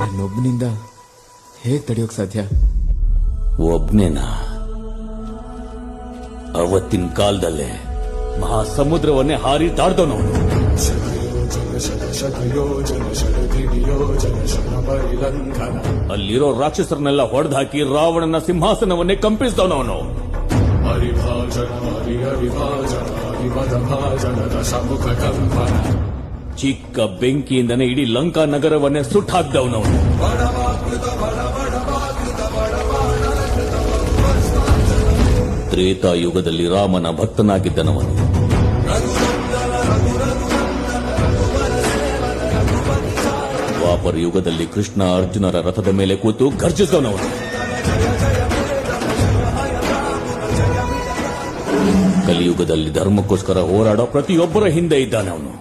ನನ್ನೊಬ್ಬನಿಂದ ಹೇಗೆ ತಡೆಯೋಕ್ ಸಾಧ್ಯ? ಒಬ್ನೇನಾ? ಅವತ್ತಿನ ಕಾಲದಲ್ಲೇ ಮಹಾಸಮುದ್ರವನ್ನೇ ಹಾರಿ ದಾಡ್ದವನವನು. ಅಲ್ಲಿರೋ ರಾಕ್ಷಸರನ್ನೆಲ್ಲ ಹೊಡೆದಾಕಿ ರಾವಣನ ಸಿಂಹಾಸನವನ್ನೇ ಕಂಪಿಸಿದವನವನು. ಚಿಕ್ಕ ಬೆಂಕಿಯಿಂದನೇ ಇಡೀ ಲಂಕಾ ನಗರವನ್ನೇ ಸುಟ್ಟಾಕ್ದವನವನು. ತ್ರೇತಾಯುಗದಲ್ಲಿ ರಾಮನ ಭಕ್ತನಾಗಿದ್ದನವನು. ದ್ವಾಪರ ಯುಗದಲ್ಲಿ ಕೃಷ್ಣ ಅರ್ಜುನರ ರಥದ ಮೇಲೆ ಕೂತು ಗರ್ಜಿಸಿದವನವನು. ಕಲಿಯುಗದಲ್ಲಿ ಧರ್ಮಕ್ಕೋಸ್ಕರ ಹೋರಾಡೋ ಪ್ರತಿಯೊಬ್ಬರ ಹಿಂದೆ ಇದ್ದಾನೆ ಅವನು.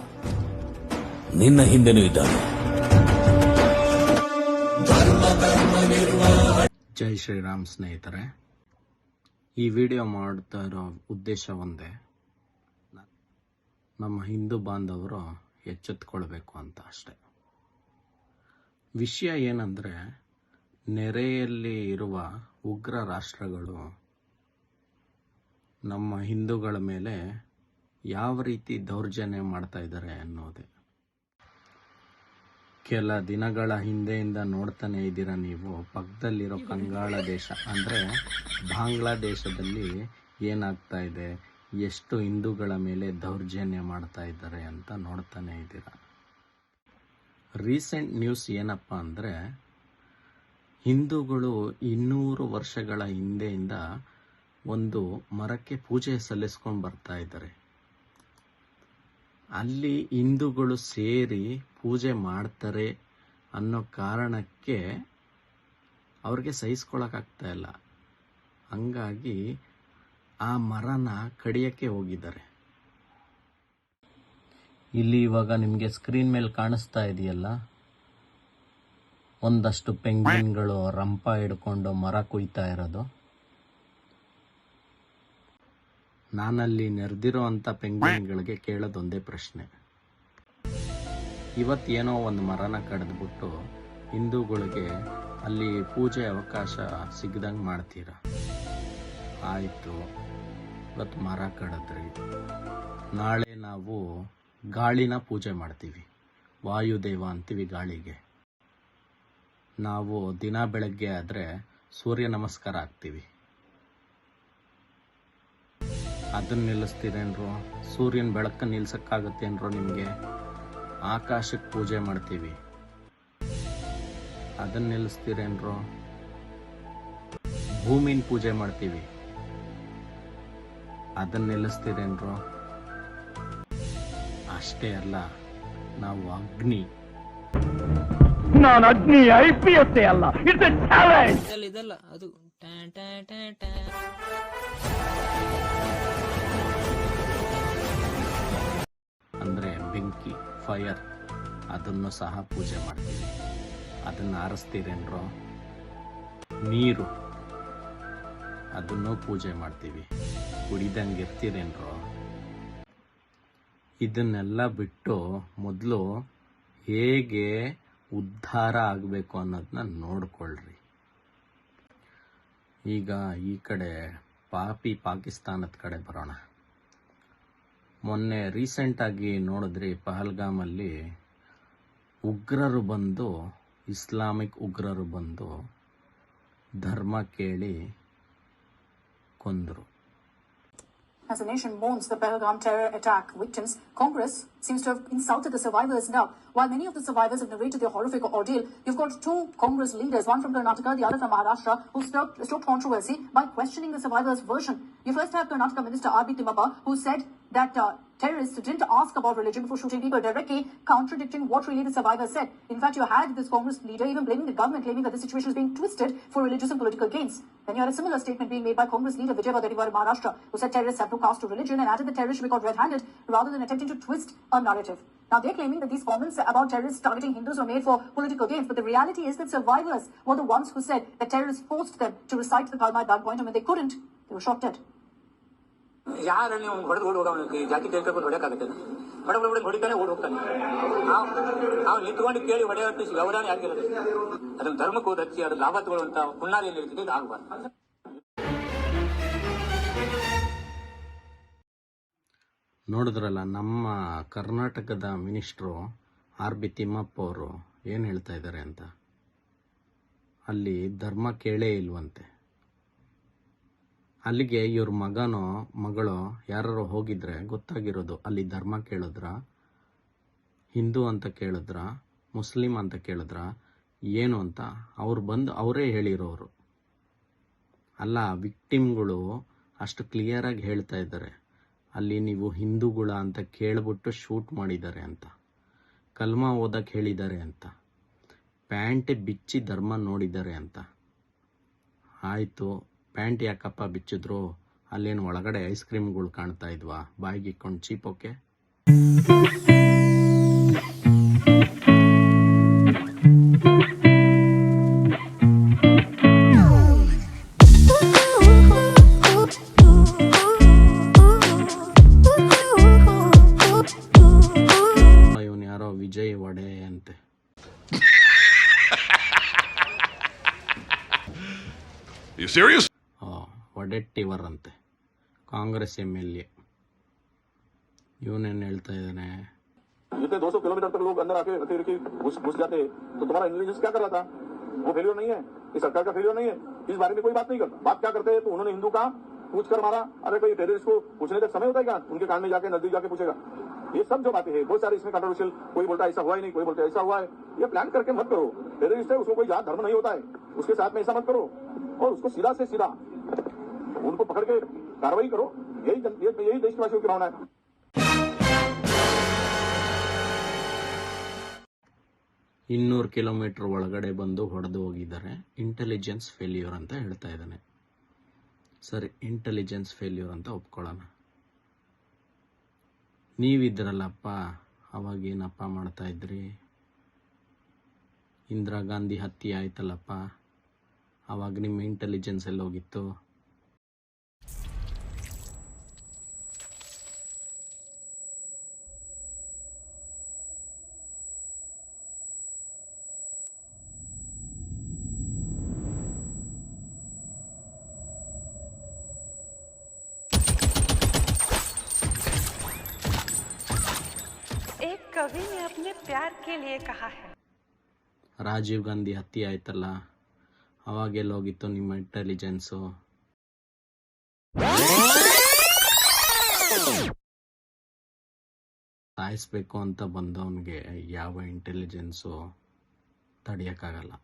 ನಿನ್ನ ಹಿಂದೆನೂ ಇದ್ದಾನೆ. ಜೈ ಶ್ರೀರಾಮ್ ಸ್ನೇಹಿತರೆ, ಈ ವಿಡಿಯೋ ಮಾಡ್ತಾ ಇರೋ ಉದ್ದೇಶ ಒಂದೇ, ನಮ್ಮ ಹಿಂದೂ ಬಾಂಧವರು ಎಚ್ಚೆತ್ಕೊಳ್ಬೇಕು ಅಂತ ಅಷ್ಟೆ. ವಿಷಯ ಏನಂದರೆ, ನೆರೆಯಲ್ಲಿ ಇರುವ ಉಗ್ರ ರಾಷ್ಟ್ರಗಳು ನಮ್ಮ ಹಿಂದೂಗಳ ಮೇಲೆ ಯಾವ ರೀತಿ ದೌರ್ಜನ್ಯ ಮಾಡ್ತಾ ಇದ್ದಾರೆ ಅನ್ನೋದೇ. ಕೆಲ ದಿನಗಳ ಹಿಂದೆಯಿಂದ ನೋಡ್ತಾನೆ ಇದ್ದೀರಾ ನೀವು, ಪಕ್ಕದಲ್ಲಿರೋ ಕಂಗಾಳ ದೇಶ ಅಂದರೆ ಬಾಂಗ್ಲಾದೇಶದಲ್ಲಿ ಏನಾಗ್ತಾ ಇದೆ, ಎಷ್ಟು ಹಿಂದೂಗಳ ಮೇಲೆ ದೌರ್ಜನ್ಯ ಮಾಡ್ತಾ ಇದ್ದಾರೆ ಅಂತ ನೋಡ್ತಾನೆ ಇದ್ದೀರಾ. ರೀಸೆಂಟ್ ನ್ಯೂಸ್ ಏನಪ್ಪ ಅಂದರೆ, ಹಿಂದೂಗಳು 200 ವರ್ಷಗಳ ಹಿಂದೆಯಿಂದ ಒಂದು ಮರಕ್ಕೆ ಪೂಜೆ ಸಲ್ಲಿಸ್ಕೊಂಡು ಬರ್ತಾ ಇದ್ದಾರೆ. ಅಲ್ಲಿ ಹಿಂದೂಗಳು ಸೇರಿ ಪೂಜೆ ಮಾಡ್ತಾರೆ ಅನ್ನೋ ಕಾರಣಕ್ಕೆ ಅವ್ರಿಗೆ ಸಹಿಸ್ಕೊಳಕ್ಕಾಗ್ತಾ ಇಲ್ಲ. ಹಂಗಾಗಿ ಆ ಮರನ ಕಡಿಯೋಕ್ಕೆ ಹೋಗಿದ್ದಾರೆ. ಇಲ್ಲಿ ಇವಾಗ ನಿಮಗೆ ಸ್ಕ್ರೀನ್ ಮೇಲೆ ಕಾಣಿಸ್ತಾ ಇದೆಯಲ್ಲ, ಒಂದಷ್ಟು ಪೆಂಗ್ವಿನ್ಗಳು ರಂಪ ಹಿಡ್ಕೊಂಡು ಮರ ಕುಯ್ತಾ ಇರೋದು. ನಾನಲ್ಲಿ ನೆರೆದಿರೋ ಅಂಥ ಪೆಂಗ್ವಿನ್ಗಳಿಗೆ ಕೇಳೋದೊಂದೇ ಪ್ರಶ್ನೆ, ಇವತ್ತೇನೋ ಒಂದು ಮರನ ಕಡಿದ್ಬಿಟ್ಟು ಹಿಂದೂಗಳಿಗೆ ಅಲ್ಲಿ ಪೂಜೆ ಅವಕಾಶ ಸಿಗದಂಗೆ ಮಾಡ್ತೀರ. ಆಯಿತು, ಇವತ್ತು ಮರ ಕಡಿದ್ರಿ, ನಾಳೆ ನಾವು ಗಾಳಿನ ಪೂಜೆ ಮಾಡ್ತೀವಿ, ವಾಯುದೇವ ಅಂತೀವಿ ಗಾಳಿಗೆ. ನಾವು ದಿನ ಬೆಳಗ್ಗೆ ಆದರೆ ಸೂರ್ಯ ನಮಸ್ಕಾರ ಹಾಕ್ತೀವಿ. ಅದನ್ನ ನಿಲ್ಲಿಸ್ತೀರೇನ್ರೋ? ಸೂರ್ಯನ ಬೆಳಕನ್ನು ನಿಲ್ಸಕ್ಕಾಗತ್ತೇನ್ರೋ ನಿಮಗೆ? ಆಕಾಶಕ್ಕೆ ಪೂಜೆ ಮಾಡ್ತೀವಿ, ಅದನ್ನ ನಿಲ್ಲಿಸ್ತೀರೇನ್ರೋ? ಭೂಮಿನ ಪೂಜೆ ಮಾಡ್ತೀವಿ, ಅದನ್ನ ನಿಲ್ಲಿಸ್ತೀರೇನ್ರೋ? ಅಷ್ಟೇ ಅಲ್ಲ, ನಾವು ಅಗ್ನಿ, ನಾನು ಅಗ್ನಿ IPS ಅಲ್ಲ, ಇಟ್ಸ್ ಎ ಚಾಲೆಂಜ್. ಇದಲ್ಲ ಅದು ಅಂದರೆ ಬೆಂಕಿ, ಫೈರ್, ಅದನ್ನು ಸಹ ಪೂಜೆ ಮಾಡ್ತೀವಿ. ಅದನ್ನು ಆರಿಸ್ತೀರೇನ್ರೋ? ನೀರು, ಅದನ್ನು ಪೂಜೆ ಮಾಡ್ತೀವಿ, ಕುಡಿದಂಗೆ ಇರ್ತೀರೇನ್ರೋ? ಇದನ್ನೆಲ್ಲ ಬಿಟ್ಟು ಮೊದಲು ಹೇಗೆ ಉದ್ಧಾರ ಆಗಬೇಕು ಅನ್ನೋದನ್ನ ನೋಡ್ಕೊಳ್ರಿ. ಈಗ ಈ ಕಡೆ ಪಾಕಿಸ್ತಾನದ ಕಡೆ ಬರೋಣ. ಮೊನ್ನೆ ರೀಸೆಂಟಾಗಿ ನೋಡಿದ್ರಿ, ಪಹಲ್ಗಾಮಲ್ಲಿ ಉಗ್ರರು ಬಂದು, ಇಸ್ಲಾಮಿಕ್ ಉಗ್ರರು ಬಂದು ಧರ್ಮ ಕೇಳಿ ಕೊಂದರು. As the nation mourns the Pahalgam terror attack victims, Congress seems to have insulted the survivors now. While many of the survivors have narrated their horrific ordeal, you've got two Congress leaders, one from Karnataka, the other from Maharashtra, who stoked controversy by questioning the survivors' version. You first have Karnataka Minister R.B. Timmappa, who said that terrorists didn't ask about religion before shooting people, directly contradicting what really the survivors said. In fact, you had this Congress leader even blaming the government, claiming that the situation is being twisted for religious and political gains. Then you had a similar statement being made by Congress leader Vijay Wadetiwar in Maharashtra, who said terrorists have no caste to religion and added that terrorists should be caught red-handed rather than attempting to twist a narrative. Now, they're claiming that these comments about terrorists targeting Hindus were made for political gains, but the reality is that survivors were the ones who said that terrorists forced them to recite the Kalma at gunpoint, and when they couldn't, they were shot dead. ಯಾರಲ್ಲಿ ಅವ್ನು ಹೊಡೆದು ಓಡಿ ಹೋಗೋವನಿಗೆ ಜಾತಿ ಕೇಳ್ಕೊಂಡು ಹೊಡೆಯೋಕ್ಕಾಗುತ್ತೆ ಬಡ ಬಡ ಹೊಡಿತಾನೆ ಓಡಿ ಹೋಗ್ತಾನೆ ಅವ್ನು ನಿಂತ್ಕೊಂಡು ಕೇಳಿ ಹೊಡೆಯೋಷ್ಟು ವ್ಯವಧಾನ ಯಾಕಿರುತ್ತೆ ಅದನ್ನ ಧರ್ಮಕ್ಕೆ ಹೋದ ಹಚ್ಚಿ ಅದು ಲಾಭ ತಗೊಳ್ಳುವಂತ ಹುನ್ನಾರಿಯಲ್ಲಿ ಇರ್ತದೆ ಇದು ಆಗಬಾರ್ದು. ನೋಡಿದ್ರಲ್ಲ, ನಮ್ಮ ಕರ್ನಾಟಕದ ಮಿನಿಸ್ಟ್ರು RB ತಿಮ್ಮಪ್ಪ ಅವರು ಏನು ಹೇಳ್ತಾ ಇದ್ದಾರೆ ಅಂತ. ಅಲ್ಲಿ ಧರ್ಮ ಕೇಳೇ ಇಲ್ವಂತೆ. ಅಲ್ಲಿಗೆ ಇವ್ರ ಮಗನೋ ಮಗಳೋ ಯಾರು ಹೋಗಿದ್ರೆ ಗೊತ್ತಾಗಿರೋದು ಅಲ್ಲಿ ಧರ್ಮ ಕೇಳಿದ್ರ, ಹಿಂದೂ ಅಂತ ಕೇಳಿದ್ರ, ಮುಸ್ಲಿಂ ಅಂತ ಕೇಳಿದ್ರ, ಏನು ಅಂತ ಅವ್ರು ಬಂದು ಅವರೇ ಹೇಳಿರೋರು ಅಲ್ಲ. ವಿಕ್ಟಿಮ್ಗಳು ಅಷ್ಟು ಕ್ಲಿಯರಾಗಿ ಹೇಳ್ತಾ ಇದ್ದಾರೆ, ಅಲ್ಲಿ ನೀವು ಹಿಂದೂಗಳ ಅಂತ ಕೇಳ್ಬಿಟ್ಟು ಶೂಟ್ ಮಾಡಿದ್ದಾರೆ ಅಂತ, ಕಲ್ಮಾ ಓದಕ್ಕೆ ಹೇಳಿದ್ದಾರೆ ಅಂತ, ಪ್ಯಾಂಟ್ ಬಿಚ್ಚಿ ಧರ್ಮ ನೋಡಿದ್ದಾರೆ ಅಂತ. ಆಯಿತು, ಪ್ಯಾಂಟ್ ಯಾಕಪ್ಪ ಬಿಚ್ಚಿದ್ರು? ಅಲ್ಲೇನು ಒಳಗಡೆ ಐಸ್ ಕ್ರೀಮ್ಗಳು ಕಾಣ್ತಾ ಇದ್ವಾ ಬಾಯಿಗೆ ಇಕ್ಕೊಂಡು ಚೀಪೋಕೆ? ಇವನು ಯಾರೋ ವಿಜಯ್ ವಡೆ ಅಂತೆ. You serious? ವಡೆಟ್ಟಿವರ್ ಅಂತೆ, ಕಾಂಗ್ರೆಸ್ MLA. ಇವನೇನು ಹೇಳ್ತಾ ಇದ್ದಾನೆ? जितने 200 किलोमीटर तक लोग अंदर आके रखे घुस जाते तो तुम्हारा इंटेलिजेंस क्या कर रहा था? वो फेलियर नहीं है, ये सरकार का फेलियर नहीं है, इस बारे में कोई बात नहीं करता. बात क्या करते हैं? तो उन्होंने हिंदू का पूछ कर मारा. अरे कोई टेररिस्ट को पूछने तक समय होता है क्या? उनके कान में जाके नजदीक जाके पूछेगा. ये सब जो बातें हैं बहुत सारी इसमें कंट्रोवर्शियल, कोई बोलता है ऐसा हुआ ही नहीं, कोई बोलता है ऐसा हुआ है. ये प्लान करके मत करो. टेररिस्ट है, उसको कोई जात धर्म नहीं होता है, उसके साथ में ऐसा मत करो और उसको सीधा से सीधा उनको पकड़ के कार्रवाई करो. यही देशवासियों की भावना है. 200 ಕಿಲೋಮೀಟರ್ ಒಳಗಡೆ ಬಂದು ಹೊಡೆದು ಹೋಗಿದ್ದಾರೆ. ಇಂಟೆಲಿಜೆನ್ಸ್ ಫೇಲ್ಯೂರ್ ಅಂತ ಹೇಳ್ತಾ ಇದ್ದಾನೆ. ಸರಿ, ಇಂಟೆಲಿಜೆನ್ಸ್ ಫೇಲ್ಯೂರ್ ಅಂತ ಒಪ್ಕೊಳ್ಳೋಣ. ನೀವಿದ್ರಲ್ಲಪ್ಪ, ಅವಾಗೇನಪ್ಪ ಮಾಡ್ತಾ ಇದ್ರಿ? ಇಂದಿರಾ ಗಾಂಧಿ ಹತ್ಯೆ ಆಯ್ತಲ್ಲಪ್ಪ, ಅವಾಗ ನಿಮ್ಮ ಇಂಟೆಲಿಜೆನ್ಸ್ ಎಲ್ಲೋಗಿತ್ತು? एक कवि ने अपने प्यार के लिए कहा है, ರಾಜೀವ್ ಗಾಂಧಿ ಹತ್ಯೆ ಆಯ್ತಲ್ಲ, ಅವಾಗೆಲ್ಲೋಗಿತ್ತು ನಿಮ್ಮ ಇಂಟೆಲಿಜೆನ್ಸು? ಸಾಯಿಸ್ಬೇಕು ಅಂತ ಬಂದವನಿಗೆ ಯಾವ intelligence ತಡೆಯೋಕ್ಕಾಗಲ್ಲ.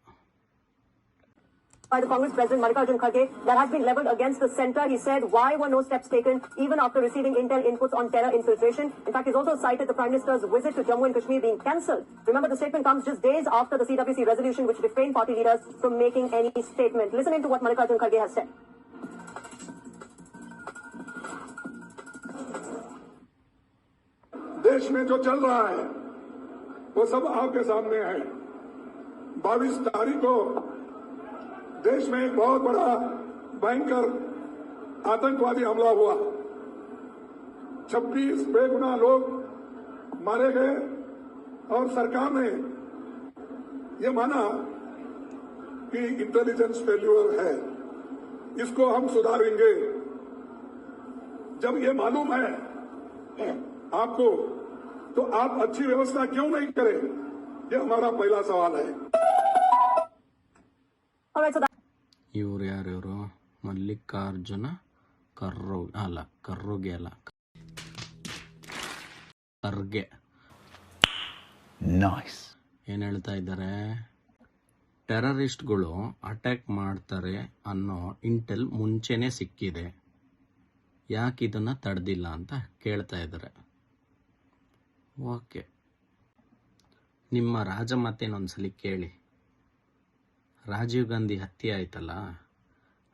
By the Congress President Mallikarjun Kharge that has been leveled against the centre. He said, why were no steps taken even after receiving intel inputs on terror infiltration? In fact, he's also cited the Prime Minister's visit to Jammu and Kashmir being cancelled. Remember, the statement comes just days after the CWC resolution which refrained party leaders from making any statement. Listen into what Mallikarjun Kharge has said. देश में जो चल रहा है वो सब आपके सामने है. 22 तारीख को देश में एक बहुत बड़ा भयंकर आतंकवादी हमला हुआ. 26 बेगुनाह लोग मारे गए और सरकार ने ये माना कि इंटेलिजेंस फेल्यूर है, इसको हम सुधारेंगे. जब ये मालूम है आपको तो आप अच्छी व्यवस्था क्यों नहीं करें? ये हमारा पहला सवाल है. All right, so ಇವ್ರು ಯಾರಿವರು? ಮಲ್ಲಿಕಾರ್ಜುನ ಖರ್ಗೆ ಏನು ಹೇಳ್ತಾ ಇದ್ದಾರೆ? ಟೆರರಿಸ್ಟ್ಗಳು ಅಟ್ಯಾಕ್ ಮಾಡ್ತಾರೆ ಅನ್ನೋ ಇಂಟೆಲ್ ಮುಂಚೆನೇ ಸಿಕ್ಕಿದೆ, ಯಾಕೆ ಇದನ್ನು ತಡೆದಿಲ್ಲ ಅಂತ ಕೇಳ್ತಾ ಇದ್ದಾರೆ. ಓಕೆ, ನಿಮ್ಮ ರಾಜಮಾತೇನೊಂದ್ಸಲಿ ಕೇಳಿ. ರಾಜೀವ್ ಗಾಂಧಿ ಹತ್ಯೆ ಆಯ್ತಲ್ಲ,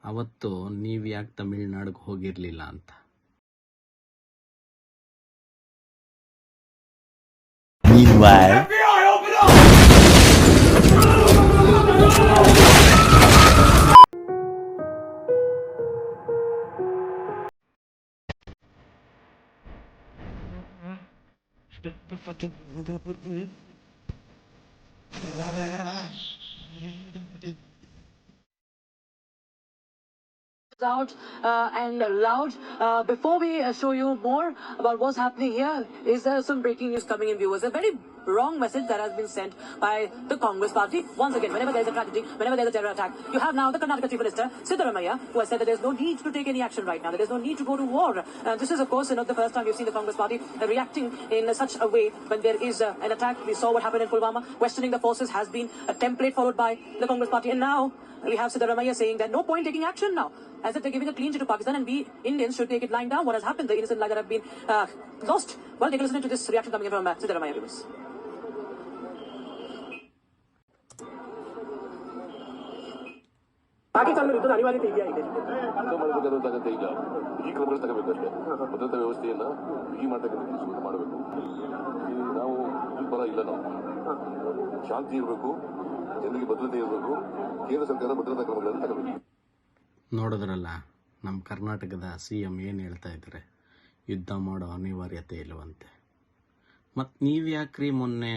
ಅವತ್ತು ನೀವು ಯಾಕೆ ತಮಿಳ್ನಾಡಿಗೆ ಹೋಗಿರಲಿಲ್ಲ ಅಂತ. Out and loud. Before we show you more about what's happening here, is there some breaking news coming in, viewers? A very wrong message that has been sent by the Congress party. Once again, whenever there's a tragedy, whenever there's a terror attack, you have now the Karnataka Chief Minister, Siddaramaiah, who has said that there's no need to take any action right now, that there's no need to go to war. This is, of course, not the first time we've seen the Congress party reacting in such a way when there is an attack. We saw what happened in Pulwama. Questioning the forces has been a template followed by the Congress party. And now we have Siddaramaiah saying that no point taking action now, as if they're giving a clean sheet to Pakistan and we Indians should take it lying down. What has happened? The innocent lives that have been lost. Well, take a listen to this reaction coming in from Siddaramaiah, viewers. Pakistan ಯುದ್ಧದ ಅನಿವಾರ್ಯತೆ ಇದೆಯಾ ಇದೆ ಮಾಡಬೇಕಾದಂತ ಅಗತ್ಯ ಇಲ್ಲ. ಈ ಕ್ರಮಗಳು ತಗೋಬೇಕು ಅಷ್ಟೇ. ಭದ್ರತಾ ವ್ಯವಸ್ಥೆಯನ್ನ ಬಿಗಿ ಮಾಡತಕ್ಕಂಥ ಮಾಡಬೇಕು. ನಾವು ಈ ಪರ ಇಲ್ಲ, ನಾವು ಶಾಂತಿ ಇರಬೇಕು, ಜನರಿಗೆ ಭದ್ರತೆ ಇರಬೇಕು, ಕೇಂದ್ರ ಸರ್ಕಾರ ಭದ್ರತಾ ಕ್ರಮಗಳನ್ನು ತಗೋಬೇಕು. ನೋಡಿದ್ರಲ್ಲ ನಮ್ಮ ಕರ್ನಾಟಕದ CM ಏನು ಹೇಳ್ತಾ ಇದ್ದಾರೆ, ಯುದ್ಧ ಮಾಡೋ ಅನಿವಾರ್ಯತೆ ಇಲ್ಲವಂತೆ. ಮತ್ತು ನೀವು ಯಾಕ್ರಿ ಮೊನ್ನೆ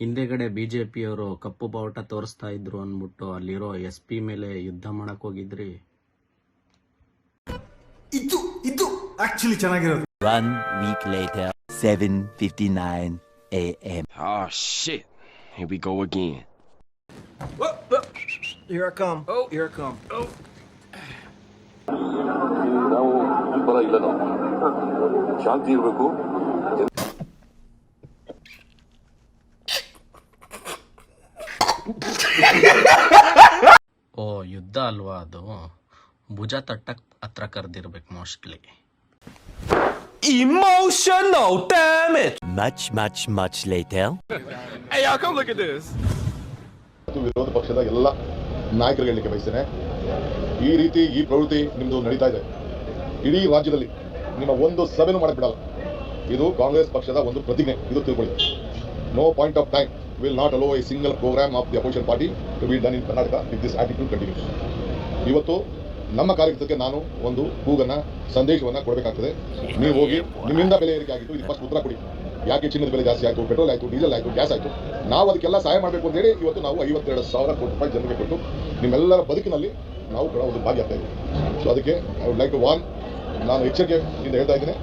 ಹಿಂದೆಗಡೆ BJPಯವರು ಕಪ್ಪು ಬಾವುಟ ತೋರಿಸ್ತಾ ಇದ್ರು ಅಂದ್ಬಿಟ್ಟು ಅಲ್ಲಿರೋ SP ಮೇಲೆ ಯುದ್ಧ ಮಾಡಕ್ ಹೋಗಿದ್ರಿ? ಇದು ಆಕ್ಚುಲಿ ಚೆನ್ನಾಗಿರೋದು. 1 week later, 7:59 a.m. Oh shit, here we go again. Here I come. Oh, here I come. Oh. ನಾವು ಈ ಪರ ಇಲ್ಲ, ನಾವು ಶಾಂತಿ ಇರಬೇಕು. ಓ ಯುದ್ಧ ಅಲ್ವಾ ಅದು, ಭುಜ ತಟ್ಟಕ್ ಹತ್ರ ಕರೆದಿರ್ಬೇಕು mostly. Emotional damage. Much later. Hey y'all, come look at this. ವಿರೋಧ ಪಕ್ಷದ ಎಲ್ಲ ನಾಯಕರಿಗೆ ಹೇಳಲಿಕ್ಕೆ ಬಯಸ್ತೇನೆ, ಈ ಪ್ರವೃತ್ತಿ ನಿಮ್ದು ನಡೀತಾ ಇದೆ. ಇಡೀ ರಾಜ್ಯದಲ್ಲಿ ನಿಮ್ಮ ಒಂದು ಸಭೆನೂ ಮಾಡಕ್ ಬಿಡಲ್ಲ. ಇದು ಕಾಂಗ್ರೆಸ್ ಪಕ್ಷದ ಒಂದು ಪ್ರತಿಜ್ಞೆ, ಇದು ತಿಳ್ಕೊಳ್ಳಿ. No point of time will not allow a single program of the opposition party to be done in Karnataka if this attitude continues. ಇವತ್ತು ನಮ್ಮ ಕಾರ್ಯಕರ್ತಕ್ಕೆ ನಾನು ಒಂದು ಕೂಗನ್ನ ಸಂದೇಶವನ್ನ ಕೊಡಬೇಕಾಗ್ತದೆ. ನೀವು ಹೋಗಿ ನಿಮ್ಮಿಂದ ಬೆಲೆ ಏರಿಕೆ ಆಗಿತ್ತು, ಇದು ಫಸ್ಟ್ ಉತ್ತರ ಕೊಡಿ. ಯಾಕೆ ಚಿನ್ನದ ಬೆಲೆ ಜಾಸ್ತಿ ಆಯಿತು, ಪೆಟ್ರೋಲ್ ಆಯಿತು, ಡೀಸೆಲ್ ಆಯಿತು, ಗ್ಯಾಸ್ ಆಯಿತು, ನಾವು ಅದಕ್ಕೆಲ್ಲ ಸಹಾಯ ಮಾಡಬೇಕು ಅಂತ ಹೇಳಿ ಇವತ್ತು ನಾವು 52,000 ಕೋಟಿ ರೂಪಾಯಿ ಜನರಿಗೆ ಕೊಟ್ಟು ನಿಮ್ಮೆಲ್ಲರ ಬದುಕಿನಲ್ಲಿ ನಾವು ಕೂಡ ಒಂದು ಭಾಗಿಯಾಗ್ತಾ ಇದ್ದೀವಿ. ಸೊ ಅದಕ್ಕೆ I would like to warn, ನಾನು ಎಚ್ಚರಿಕೆಯಿಂದ ಹೇಳ್ತಾ ಇದ್ದೇನೆ,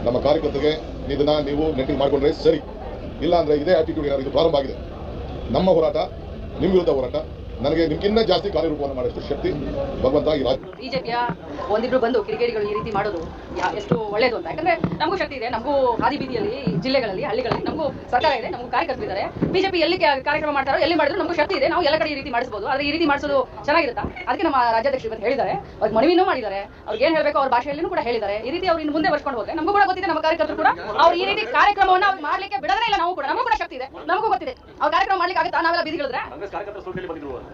ನಮ್ಮ ಕಾರ್ಯಕರ್ತರಿಗೆ ಇದನ್ನ ನೀವು ನೆಟ್ಟಿಂಗ್ ಮಾಡಿಕೊಂಡ್ರೆ ಸರಿ, ಇಲ್ಲ ಅಂದರೆ ಇದೇ ಆಟಿಟ್ಯೂಡ್ ಏನಾದ್ರು ಇದು ಪ್ರಾರಂಭ ಆಗಿದೆ. ನಮ್ಮ ಹೋರಾಟ ನಿಮ್ಮ ವಿರುದ್ಧ ಹೋರಾಟ, ನನಗೆ ನಿಮ್ಗಿನ್ನ ಜಾಸ್ತಿ ಕಾರ್ಯರೂಪವನ್ನು ಮಾಡೋಷ್ಟು ಶಕ್ತಿ ಭಗವಂತ ಈ ರಾಜ್ಯ. ಬಿಜೆಪಿಯ ಒಂದಿಬ್ರು ಬಂದು ಕಿಡಿಗೇಡಿಗಳು ಈ ರೀತಿ ಮಾಡೋದು ಎಷ್ಟು ಒಳ್ಳೇದು ಅಂತ. ಯಾಕಂದ್ರೆ ನಮಗೂ ಶಕ್ತಿ ಇದೆ, ನಮಗೂ ಹಾದಿ ಬೀದಿಯಲ್ಲಿ, ಜಿಲ್ಲೆಗಳಲ್ಲಿ, ಹಳ್ಳಿಗಳಲ್ಲಿ ನಮಗೂ ಸರ್ಕಾರ ಇದೆ, ನಮಗೂ ಕಾರ್ಯಕರ್ತರಿದ್ದಾರೆ. ಬಿಜೆಪಿ ಎಲ್ಲಿ ಕಾರ್ಯಕ್ರಮ ಮಾಡ್ತಾರೋ, ಎಲ್ಲಿ ಮಾಡಿದ್ರು ನಮಗೂ ಶಕ್ತಿ ಇದೆ, ನಾವು ಎಲ್ಲ ಕಡೆ ಈ ರೀತಿ ಮಾಡಿಸಬಹುದು. ಆದ್ರೆ ಈ ರೀತಿ ಮಾಡಿಸೋದು ಚೆನ್ನಾಗಿರುತ್ತಾ? ಅದಕ್ಕೆ ನಮ್ಮ ರಾಜ್ಯಾಧ್ಯಕ್ಷರು ಇವತ್ತು ಹೇಳಿದ್ದಾರೆ, ಅವ್ರಿಗೆ ಮನವಿನೂ ಮಾಡಿದ್ದಾರೆ, ಅವ್ರಿಗೆ ಏನ್ ಹೇಳಬೇಕು ಅವ್ರ ಭಾಷೆಯಲ್ಲೂ ಕೂಡ ಹೇಳಿದ್ದಾರೆ. ಈ ರೀತಿ ಅವ್ರು ಇನ್ನು ಮುಂದೆ ಬರ್ಸ್ಕೊಂಡು ಹೋದ್ರೆ ನಮಗೂ ಕೂಡ ಗೊತ್ತಿದೆ, ನಮ್ಮ ಕಾರ್ಯಕರ್ತರು ಕೂಡ ಅವ್ರು ಈ ರೀತಿ ಕಾರ್ಯಕ್ರಮವನ್ನು ಅವ್ರು ಮಾಡ್ಲಿಕ್ಕೆ ಬಿಡೋದೇ ಇಲ್ಲ. ನಮಗೂ ಕೂಡ ಶಕ್ತಿ ಇದೆ, ನಮಗೂ ಗೊತ್ತಿದೆ ಅವ್ರ ಕಾರ್ಯಕ್ರಮ ಮಾಡ್ಲಿಕ್ಕೆ ಆಗುತ್ತಾ? ನಾವೆಲ್ಲ ಬೀದಿಗಳಿದ್ರೆ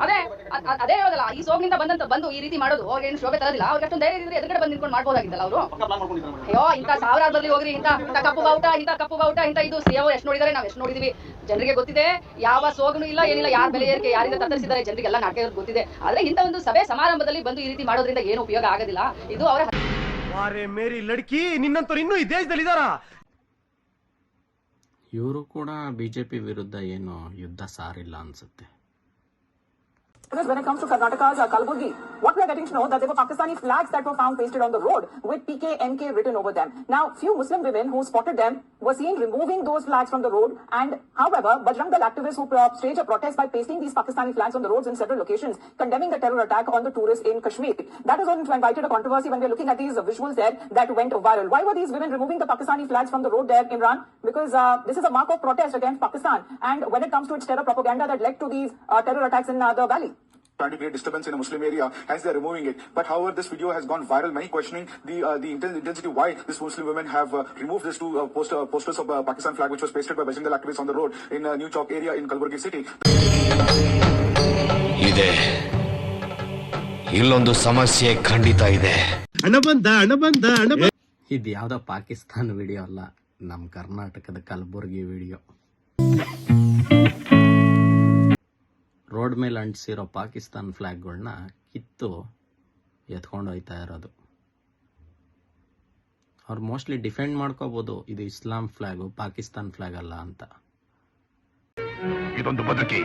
ಅದೇ ಹೇಳೋದಲ್ಲ, ಈ ಸೋಗಿನಿಂದ ಬಂದು ಈ ರೀತಿ ಮಾಡೋದು ಅವ್ರಿಗೆ ಏನು ಶೋಭೆ ತರೋದಿಲ್ಲ. ಅವ್ರಿಗೆ ಅಷ್ಟೊಂದು ಧೈರ್ಯ ಇದ್ರೆ ಎದುರುಗಡೆ ಬಂದು ನಿಂತ್ಕೊಂಡು ಮಾಡ್ಬೋದಾಗಿದ್ದಲ್ಲ ಅವರು. ಅಯ್ಯೋ, ಇಂಥ ಸಾವಿರಾರು ಬರ್ಲಿ ಹೋಗ್ರಿ, ಇಂಥ ಕಪ್ಪು ಬಾವುಟ ಇಂಥ ಇದು ಸಿಎಂ ಎಷ್ಟು ನೋಡಿದಾರೆ, ನಾವು ಎಷ್ಟು ನೋಡಿದೀವಿ. ಜನರಿಗೆ ಗೊತ್ತಿದೆ, ಯಾವ ಸೋಗನು ಇಲ್ಲ, ಏನಿಲ್ಲ, ಯಾರ ಬೆಲೆ ಏರಿಕೆ ಯಾರಿಂದ ತತ್ತರಿಸಿದ್ದಾರೆ ಜನರಿಗೆಲ್ಲ ನಾಟಕ ಗೊತ್ತಿದೆ. ಆದ್ರೆ ಇಂಥ ಒಂದು ಸಭೆ ಸಮಾರಂಭದಲ್ಲಿ ಬಂದು ಈ ರೀತಿ ಮಾಡೋದ್ರಿಂದ ಏನು ಉಪಯೋಗ ಆಗೋದಿಲ್ಲ. ಇದು ಅವರ ಮೇರಿ ಲಡ್ಕಿ, ನಿನ್ನಂತವ್ರು ಇನ್ನೂ ಈ ದೇಶದಲ್ಲಿ ಇದಾರಾ? ಇವರು ಕೂಡ BJP ವಿರುದ್ಧ ಏನು ಯುದ್ಧ ಸಾರಿಲ್ಲ ಅನ್ಸುತ್ತೆ. Because when it comes to Karnataka's Kalburgi, what we are getting to know that there were Pakistani flags that were found pasted on the road with PKMK written over them. Now, few Muslim women who spotted them were seen removing those flags from the road. And however, Bajrang Dal activists who staged a protest by pasting these Pakistani flags on the roads in several locations, condemning the terror attack on the tourists in Kashmir. That is what invited a controversy when we are looking at these visuals there that went viral. Why were these women removing the Pakistani flags from the road there, Imran? Because this is a mark of protest against Pakistan. And when it comes to its terror propaganda that led to these terror attacks in the valley. Trying to create disturbance in a Muslim area, hence they are removing it. But however, this video has gone viral. Many questioning the intensity why these Muslim women have removed this two posters of Pakistan flag, which was pasted by Bajrang Dal activists on the road in New Chowk area in Kalburgi city. ಇದೆ ಇಲ್ಲೊಂದು ಸಮಸ್ಯೆ ಖಂಡಿತ ಇದೆ. ಇದು ಯಾವ್ದೋ Pakistan video ಅಲ್ಲ, ನಮ್ಮ ಕರ್ನಾಟಕದ ಕಲಬುರ್ಗಿ ವಿಡಿಯೋ. ರೋಡ್ ಮೇಲೆ ಅಂಟಿಸಿರೋ ಪಾಕಿಸ್ತಾನ್ ಫ್ಲಾಗ್ಗಳನ್ನ ಕಿತ್ತು ಎತ್ಕೊಂಡು ಹೋಯ್ತಾ ಇರೋದು. ಅವ್ರು ಮೋಸ್ಟ್ಲಿ ಡಿಫೆಂಡ್ ಮಾಡ್ಕೋಬೋದು ಇದು ಇಸ್ಲಾಂ ಫ್ಲಾಗು ಪಾಕಿಸ್ತಾನ್ ಫ್ಲಾಗ್ ಅಲ್ಲ ಅಂತ. ಇದೊಂದು ಬದುಕಿ,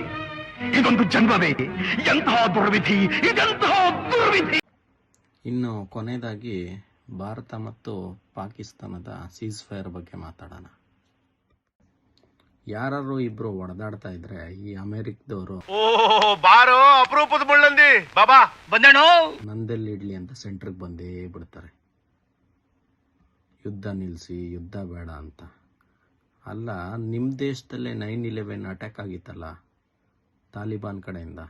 ಇದೊಂದು ಜನ್ಮವೇ, ಎಂತಹ ದುರ್ವಿಧಿ, ಇದೆಂತಹ ದುರ್ವಿಧಿ. ಇನ್ನು ಕೊನೆಯದಾಗಿ ಭಾರತ ಮತ್ತು ಪಾಕಿಸ್ತಾನದ ಸೀಸ್ ಫೈರ್ ಬಗ್ಗೆ ಮಾತಾಡೋಣ. ಯಾರು ಇಬ್ರು ಹೊಡೆದಾಡ್ತಾ ಇದ್ರೆ ಈ ಅಮೆರಿಕದವರು ಬಾರೋ ಅಪರೂಪದ ಮುಳ್ಳಂದಿ ಬಾಬಾ ಬಂದೇಣೋ ನಂದೆಲ್ಲಿ ಇಡ್ಲಿ ಅಂತ ಸೆಂಟ್ರಿಗೆ ಬಂದೇ ಬಿಡ್ತಾರೆ. ಯುದ್ಧ ನಿಲ್ಲಿಸಿ, ಯುದ್ಧ ಬೇಡ ಅಂತ. ಅಲ್ಲ, ನಿಮ್ಮ ದೇಶದಲ್ಲೇ 9/11 ಅಟ್ಯಾಕ್ ಆಗಿತ್ತಲ್ಲ ತಾಲಿಬಾನ್ ಕಡೆಯಿಂದ,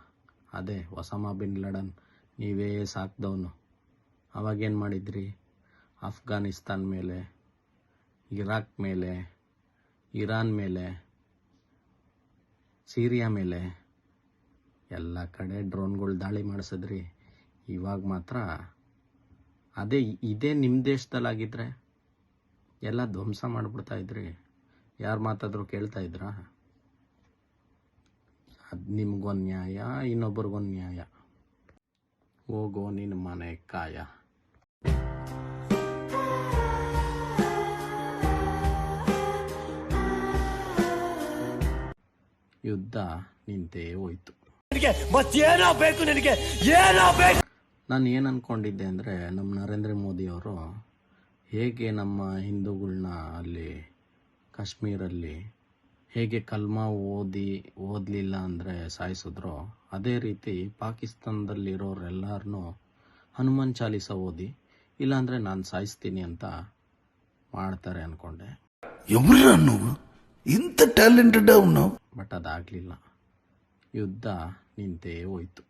ಅದೇ ಒಸಾಮಾ ಬಿನ್ ಲಾಡನ್ ನೀವೇ ಸಾಕ್ದವನು. ಅವಾಗೇನು ಮಾಡಿದ್ರಿ? ಅಫ್ಘಾನಿಸ್ತಾನ್ ಮೇಲೆ, ಇರಾಕ್ ಮೇಲೆ, ಇರಾನ್ ಮೇಲೆ, ಸಿರಿಯಾ ಮೇಲೆ ಎಲ್ಲ ಕಡೆ ಡ್ರೋನ್ಗಳು ದಾಳಿ ಮಾಡಿಸಿದ್ರಿ. ಇವಾಗ ಮಾತ್ರ ಇದೇ ನಿಮ್ಮ ದೇಶದಲ್ಲಾಗಿದ್ರೆ ಎಲ್ಲ ಧ್ವಂಸ ಮಾಡಿಬಿಡ್ತಾ ಇದ್ರಿ. ಯಾರು ಮಾತಾದರೂ ಕೇಳ್ತಾ ಇದ್ರಾ? ಅದು ನಿಮ್ಗೊಂದು ನ್ಯಾಯ, ಇನ್ನೊಬ್ರಿಗೊಂದು ನ್ಯಾಯ. ಹೋಗೋ ನಿನ್ನ ಮನೆ ಕಾಯ. ಯುದ್ಧ ನಿಂತೇ ಹೋಯ್ತು. ನಾನು ಏನು ಅಂದ್ಕೊಂಡಿದ್ದೆ ಅಂದರೆ, ನಮ್ಮ ನರೇಂದ್ರ ಮೋದಿ ಅವರು ಹೇಗೆ ನಮ್ಮ ಹಿಂದೂಗಳನ್ನ ಅಲ್ಲಿ ಕಾಶ್ಮೀರಲ್ಲಿ ಹೇಗೆ ಕಲ್ಮಾ ಓದಲಿಲ್ಲ ಅಂದರೆ ಸಾಯಿಸಿದ್ರು, ಅದೇ ರೀತಿ ಪಾಕಿಸ್ತಾನದಲ್ಲಿರೋರೆಲ್ಲರನ್ನೂ ಹನುಮಾನ್ ಚಾಲೀಸ ಓದಿ ಇಲ್ಲಾಂದರೆ ನಾನು ಸಾಯಿಸ್ತೀನಿ ಅಂತ ಮಾಡ್ತಾರೆ ಅಂದ್ಕೊಂಡೆ. ಇಂಥ ಟ್ಯಾಲೆಂಟೆಡ್ ಅವನು. ಬಟ್ ಅದಾಗಲಿಲ್ಲ. ಯುದ್ಧ ನಿಂತೇ ಹೋಯ್ತು.